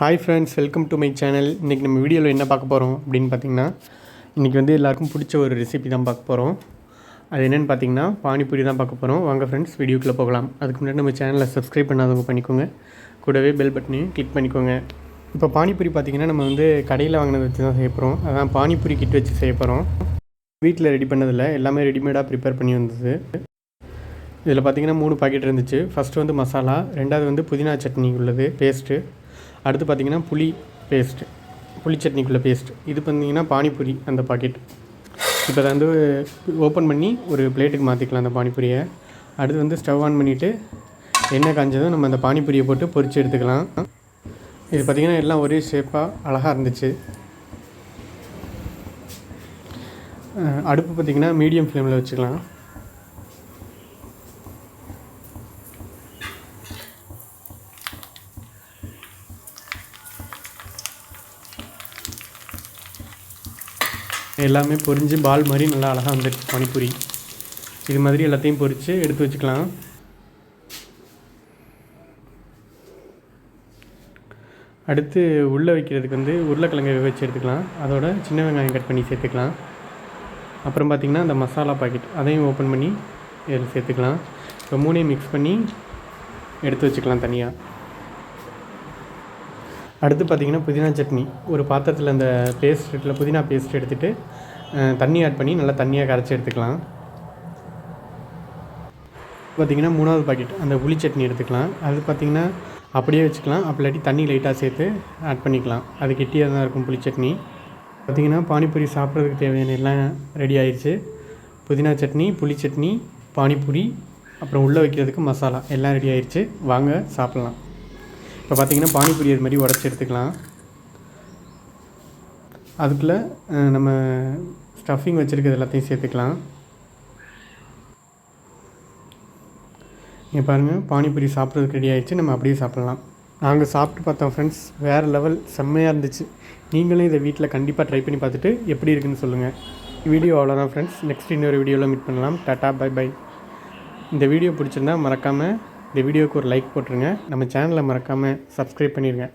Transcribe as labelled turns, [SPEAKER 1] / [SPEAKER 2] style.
[SPEAKER 1] Hi friends, welcome to my channel. இன்றைக்கி நம்ம வீடியோவில் என்ன பார்க்க போகிறோம் அப்படின்னு பார்த்திங்கன்னா, இன்றைக்கி வந்து எல்லாருக்கும் பிடிச்ச ஒரு ரெசிபி தான் பார்க்க போகிறோம். அது என்னென்னு பார்த்திங்கன்னா பானிபூரி தான் பார்க்க போகிறோம். வாங்க ஃப்ரெண்ட்ஸ், வீடியோக்குள்ளே போகலாம். அதுக்கு முன்னாடி நம்ம சேனலை சப்ஸ்கிரைப் பண்ணாதவங்க பண்ணிக்கோங்க, கூடவே பெல் பட்டனையும் கிளிக் பண்ணிக்கோங்க. இப்போ பானிபூரி பார்த்திங்கன்னா நம்ம வந்து கடையில் வாங்கினதை வச்சு தான் செய்ய போகிறோம். அதான் பானிபூரி கிட் வச்சு செய்ய போகிறோம். வீட்டில் ரெடி பண்ணதில்லை, எல்லாமே ரெடிமேடாக ப்ரிப்பேர் பண்ணி வந்தது. இதில் பார்த்திங்கன்னா 3 பாக்கெட் இருந்துச்சு. ஃபஸ்ட்டு வந்து மசாலா, ரெண்டாவது வந்து புதினா சட்னி உள்ளது பேஸ்ட்டு, அடுத்து பார்த்திங்கன்னா புளி சட்னிக்குள்ளே பேஸ்ட். இது பார்த்திங்கன்னா பானிபூரி அந்த பாக்கெட். இப்போ அதை வந்து ஓப்பன் பண்ணி ஒரு பிளேட்டுக்கு மாற்றிக்கலாம் அந்த பானிபூரியை. அடுத்து வந்து ஸ்டவ் ஆன் பண்ணிவிட்டு எண்ணெய் காஞ்சதும் நம்ம அந்த பானிபூரியை போட்டு பொரித்து எடுத்துக்கலாம். இது பார்த்திங்கன்னா எல்லாம் ஒரே ஷேப்பாக அழகாக இருந்துச்சு. அடுப்பு பார்த்திங்கன்னா மீடியம் ஃப்ளேமில் வச்சுக்கலாம். எல்லாமே பொரிஞ்சு பால் மாதிரி நல்லா அழகாக வந்துடுச்சு பானிபூரி. இது மாதிரி எல்லாத்தையும் பொரித்து எடுத்து வச்சுக்கலாம். அடுத்து உள்ளே வைக்கிறதுக்கு வந்து உருளைக்கிழங்கு வச்சு எடுத்துக்கலாம். அதோட சின்ன வெங்காயம் கட் பண்ணி சேர்த்துக்கலாம். அப்புறம் பார்த்திங்கன்னா அந்த மசாலா பாக்கெட் அதையும் ஓப்பன் பண்ணி இதில் சேர்த்துக்கலாம். இப்போ 3ஐயும் மிக்ஸ் பண்ணி எடுத்து வச்சுக்கலாம் தனியாக. அடுத்து பார்த்திங்கன்னா புதினா சட்னி ஒரு பாத்திரத்தில் அந்த பேஸ்ட்டில் புதினா பேஸ்ட் எடுத்துகிட்டு தண்ணி ஆட் பண்ணி நல்லா தண்ணியாக கரைச்சி எடுத்துக்கலாம். பார்த்திங்கன்னா 3வது பாக்கெட் அந்த புளி சட்னி எடுத்துக்கலாம். அது பார்த்திங்கன்னா அப்படியே வச்சுக்கலாம், அப்படி இல்லாட்டி தண்ணி லைட்டாக சேர்த்து ஆட் பண்ணிக்கலாம். அது கெட்டியாக தான் இருக்கும் புளி சட்னி. பார்த்திங்கன்னா பானிபூரி சாப்பிட்றதுக்கு தேவையான எல்லாம் ரெடி ஆயிடுச்சு. புதினா சட்னி, புளி சட்னி, பானிபூரி, அப்புறம் உள்ளே வைக்கிறதுக்கு மசாலா எல்லாம் ரெடி ஆயிடுச்சு. வாங்க சாப்பிட்லாம். இப்போ பார்த்திங்கன்னா பானிபூரி இது மாதிரி உடச்சி எடுத்துக்கலாம். அதுக்குள்ளே நம்ம ஸ்டஃபிங் வச்சுருக்கிறது எல்லாத்தையும் சேர்த்துக்கலாம். இங்கே பாருங்கள், பானிபூரி சாப்பிட்றதுக்கு ரெடி ஆகிடுச்சு. நம்ம அப்படியே சாப்பிட்லாம். நாங்கள் சாப்பிட்டு பார்த்தோம் ஃப்ரெண்ட்ஸ், வேறு லெவல் செம்மையாக இருந்துச்சு. நீங்களும் இதை வீட்டில் கண்டிப்பாக ட்ரை பண்ணி பார்த்துட்டு எப்படி இருக்குன்னு சொல்லுங்கள். வீடியோ அவ்வளோதான் ஃப்ரெண்ட்ஸ். நெக்ஸ்ட் இன்னொரு வீடியோவில் மீட் பண்ணலாம். Tata, bye bye. இந்த வீடியோ பிடிச்சிருந்தா மறக்காமல் இந்த வீடியோவுக்கு ஒரு லைக் போட்டுருங்க. நம்ம சேனலை மறக்காமல் சப்ஸ்கிரைப் பண்ணிடுங்க.